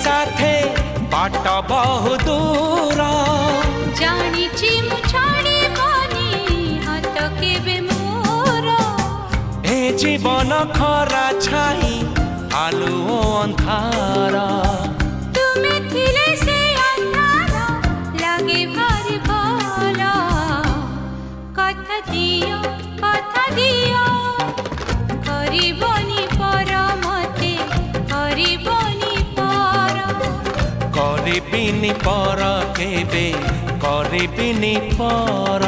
साथे बाट बहु दूर जानिछि मु छाड़िबनी हाथ केबे मोर ए जीवन खरा छाई आलुओ अंधार तुमे थिले से अंधार लागे भारी भला कथा दियो करिबनी पर मते करिबनी पर करिबिनी पर केबे करिबिनी पर।